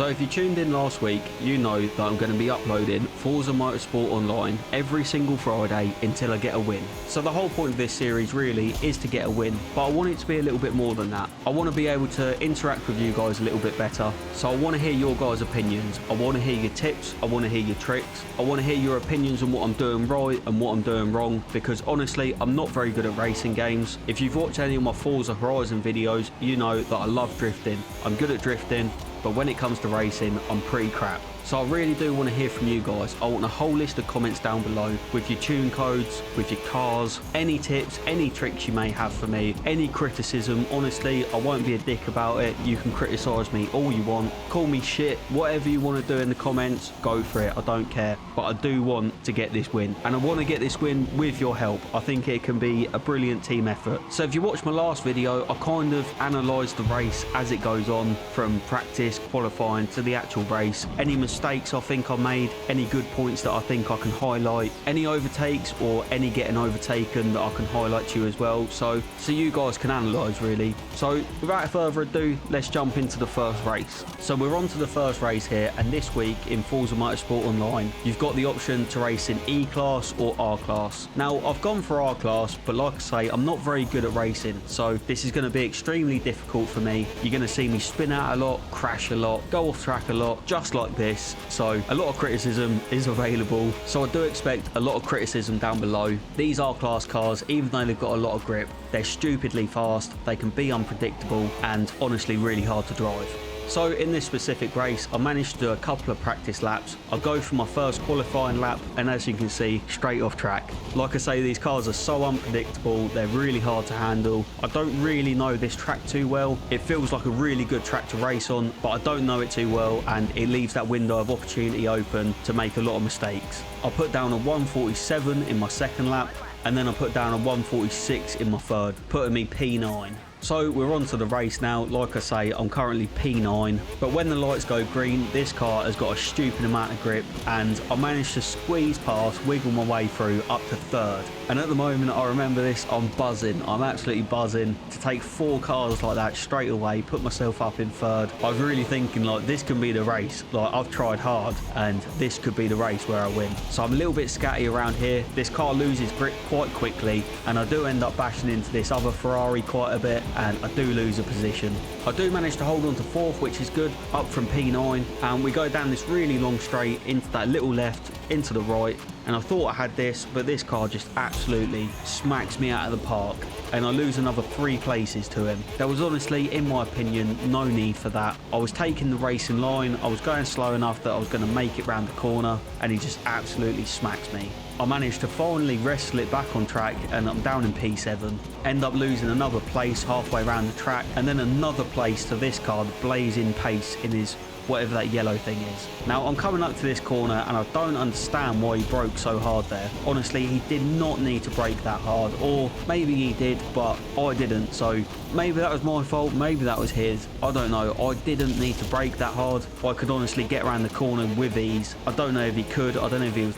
So if you tuned in last week, you know that I'm going to be uploading Forza Motorsport online every single Friday until I get a win. So the whole point of this series really is to get a win, but I want it to be a little bit more than that. I want to be able to interact with you guys a little bit better. So I want to hear your guys' opinions. I want to hear your tips. I want to hear your tricks. I want to hear your opinions on what I'm doing right and what I'm doing wrong, because honestly, I'm not very good at racing games. If you've watched any of my Forza Horizon videos, you know that I love drifting. I'm good at drifting, but when it comes to racing, I'm pretty crap. So I really do want to hear from you guys. I want a whole list of comments down below with your tune codes, with your cars, any tips, any tricks you may have for me, any criticism. Honestly, I won't be a dick about it. You can criticise me all you want, call me shit, whatever you want to do in the comments, go for it. I don't care, but I do want to get this win, and I want to get this win with your help. I think it can be a brilliant team effort. So if you watched my last video, I kind of analysed the race as it goes on, from practice, qualifying to the actual race. Any mistakes I think I made, any good points that I think I can highlight, any overtakes or any getting overtaken that I can highlight to you as well, so you guys can analyse really. So without further ado, let's jump into the first race. So we're on to the first race here, and this week in Forza Motorsport Online, you've got the option to race in E-Class or R-Class. Now I've gone for R-Class, but like I say, I'm not very good at racing, so this is going to be extremely difficult for me. You're going to see me spin out a lot, crash a lot, go off track a lot, just like this. So a lot of criticism is available, so I do expect a lot of criticism down below. These R-Class cars, even though they've got a lot of grip, they're stupidly fast, they can be unpredictable, and honestly really hard to drive. So in this specific race, I managed to do a couple of practice laps. I go for my first qualifying lap, and as you can see, straight off track. Like I say, these cars are so unpredictable, they're really hard to handle. I don't really know this track too well. It feels like a really good track to race on, but I don't know it too well, and it leaves that window of opportunity open to make a lot of mistakes. I put down a 147 in my second lap, and then I put down a 146 in my third, putting me P9. So we're on to the race now. Like I say, I'm currently P9, but when the lights go green, this car has got a stupid amount of grip, and I managed to squeeze past, wiggle my way through up to third. And at the moment, I remember this, I'm buzzing. I'm absolutely buzzing to take 4 cars like that straight away, put myself up in third. I was really thinking, like, this can be the race. Like, I've tried hard, and this could be the race where I win. So I'm a little bit scatty around here. This car loses grip quite quickly, and I do end up bashing into this other Ferrari quite a bit, and I do lose a position. I do manage to hold on to 4th, which is good, up from P9, and we go down this really long straight into that little left, into the right, and I thought I had this, but this car just absolutely smacks me out of the park, and I lose another 3 places to him. There was honestly, in my opinion, no need for that. I was taking the racing line, I was going slow enough that I was going to make it round the corner, and he just absolutely smacks me. I managed to finally wrestle it back on track, and I'm down in P7. End up losing another place halfway around the track, and then another place to this car, the blazing pace in his whatever that yellow thing is. Now I'm coming up to this corner, and I don't understand why he broke so hard there. Honestly, he did not need to brake that hard, or maybe he did, but I didn't. So maybe that was my fault, maybe that was his. I don't know. I didn't need to brake that hard. I could honestly get around the corner with ease. I don't know if he could. I don't know if he was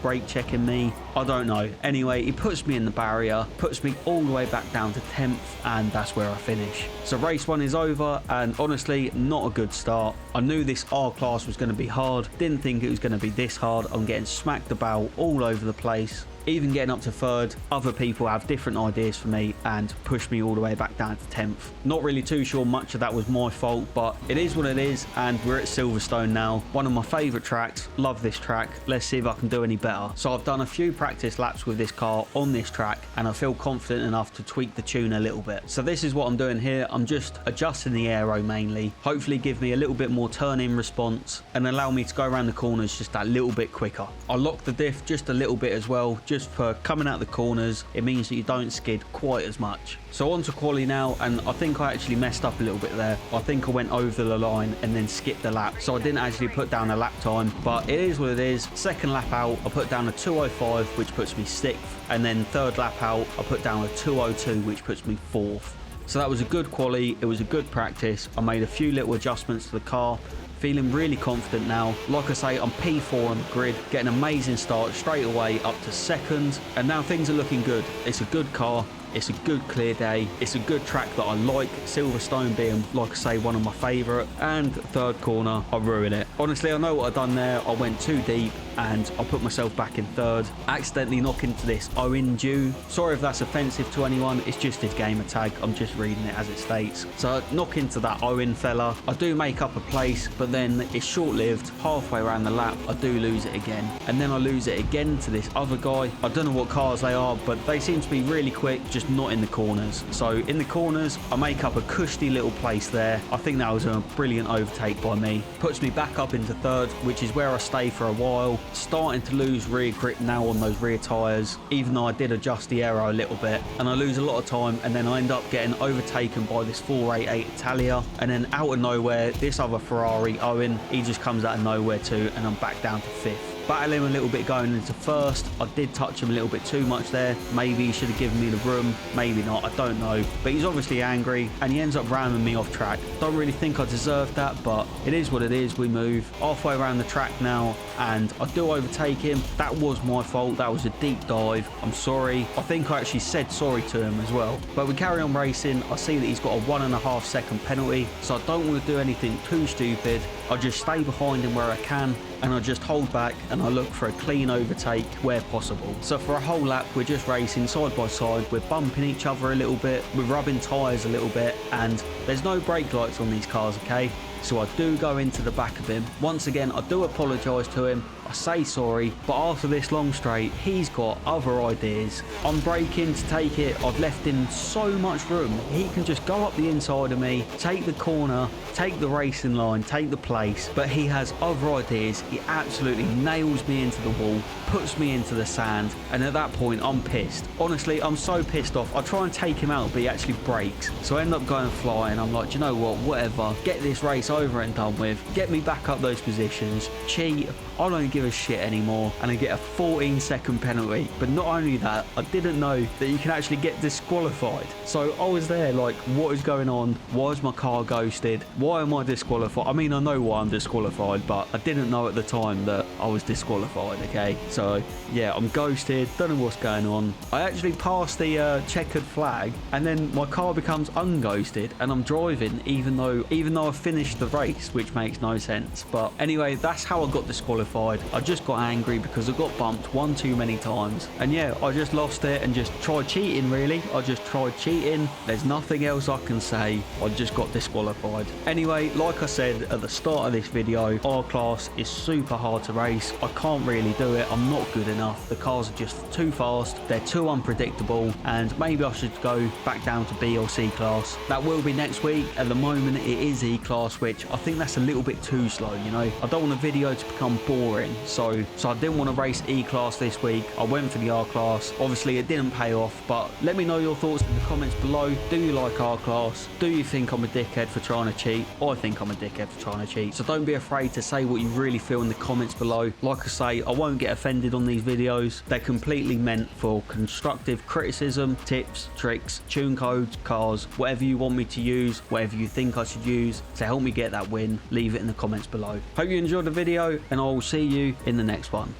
brake checking me. I don't know. Anyway, he puts me in the barrier, puts me all the way back down to 10th, and that's where I finish. So race 1 is over, and honestly, not a good start. I knew this R-Class was going to be hard. Didn't think it was going to be this hard. I'm getting smacked about all over the place. Even getting up to third, other people have different ideas for me and push me all the way back down to 10th. Not really too sure much of that was my fault, but it is what it is, and we're at Silverstone now. One of my favourite tracks. Love this track. Let's see if I can do any better. So I've done a few practice laps with this car on this track, and I feel confident enough to tweak the tune a little bit. So this is what I'm doing here. I'm just adjusting the aero mainly. Hopefully give me a little bit more turn-in response and allow me to go around the corners just that little bit quicker. I lock the diff just a little bit as well, just for coming out the corners. It means that you don't skid quite as much. So on to quali now, and I think I actually messed up a little bit there. I think I went over the line and then skipped the lap, so I didn't actually put down a lap time, but it is what it is. Second lap out, I put down a 2:05, which puts me 6th, and then third lap out, I put down a 2:02, which puts me 4th. So that was a good quali, it was a good practice. I made a few little adjustments to the car, feeling really confident now. Like I say, I'm P4 on the grid, getting an amazing start straight away up to second, and now things are looking good. It's a good car, It's a good clear day. It's a good track that I like, Silverstone being, like I say, one of my favourite. And third corner, I ruin it. Honestly, I know what I've done there. I went too deep and I put myself back in third. Accidentally knock into this Owen due. Sorry if that's offensive to anyone. It's just his gamer tag. I'm just reading it as it states. So I knock into that Owen fella. I do make up a place, but then it's short-lived. Halfway around the lap, I do lose it again. And then I lose it again to this other guy. I don't know what cars they are, but they seem to be really quick, just not in the corners. So in the corners, I make up a cushy little place there. I think that was a brilliant overtake by me. Puts me back up into third, which is where I stay for a while. Starting to lose rear grip now on those rear tyres, even though I did adjust the aero a little bit. And I lose a lot of time, and then I end up getting overtaken by this 488 Italia. And then out of nowhere, this other Ferrari, Owen, he just comes out of nowhere too, and I'm back down to fifth. Battle him a little bit going into first. I did touch him a little bit too much there. Maybe he should have given me the room. Maybe not. I don't know. But he's obviously angry and he ends up ramming me off track. Don't really think I deserved that, but it is what it is. We move halfway around the track now and I do overtake him. That was my fault. That was a deep dive. I'm sorry. I think I actually said sorry to him as well. But we carry on racing. I see that he's got a 1.5 second penalty. So I don't want to do anything too stupid. I just stay behind him where I can and I just hold back and I look for a clean overtake where possible. So for a whole lap, we're just racing side by side. We're bumping each other a little bit. We're rubbing tyres a little bit and there's no brake lights on these cars, okay? So I do go into the back of him. Once again, I do apologise to him. I say sorry, but after this long straight, he's got other ideas. I'm braking to take it. I've left him so much room. He can just go up the inside of me, take the corner, take the racing line, take the place, but he has other ideas. He absolutely nails me into the wall, puts me into the sand, and at that point, I'm pissed. Honestly, I'm so pissed off. I try and take him out, but he actually brakes. So I end up going flying. I'm like, do you know what? Whatever. Get this race over and done with. Get me back up those positions. Cheat. I don't give a shit anymore, and I get a 14-second penalty. But not only that, I didn't know that you can actually get disqualified. So I was there like, what is going on? Why is my car ghosted? Why am I disqualified? I mean, I know why I'm disqualified, but I didn't know at the time that I was disqualified, okay? So yeah, I'm ghosted, don't know what's going on. I actually passed the checkered flag, and then my car becomes unghosted, and I'm driving even though I finished the race, which makes no sense. But anyway, that's how I got disqualified. I just got angry because I got bumped one too many times, and yeah, I just lost it and just tried cheating. Really, I just tried cheating. There's nothing else I can say. I just got disqualified. Anyway, like I said at the start of this video, R class is super hard to race. I can't really do it. I'm not good enough. The cars are just too fast. They're too unpredictable, and maybe I should go back down to B or C class. That will be next week. At the moment, it is E class, which I think that's a little bit too slow. You know, I don't want a video to become boring, so I didn't want to race E class this week. I went for the R class. Obviously it didn't pay off, but let me know your thoughts in the comments below. Do you like R class? Do you think I'm a dickhead for trying to cheat? I think I'm a dickhead for trying to cheat, so don't be afraid to say what you really feel in the comments below. Like I say, I won't get offended on these videos. They're completely meant for constructive criticism, tips, tricks, tune codes, cars, whatever you want me to use, whatever you think I should use to help me get that win. Leave it in the comments below. Hope you enjoyed the video, and I will see you in the next one.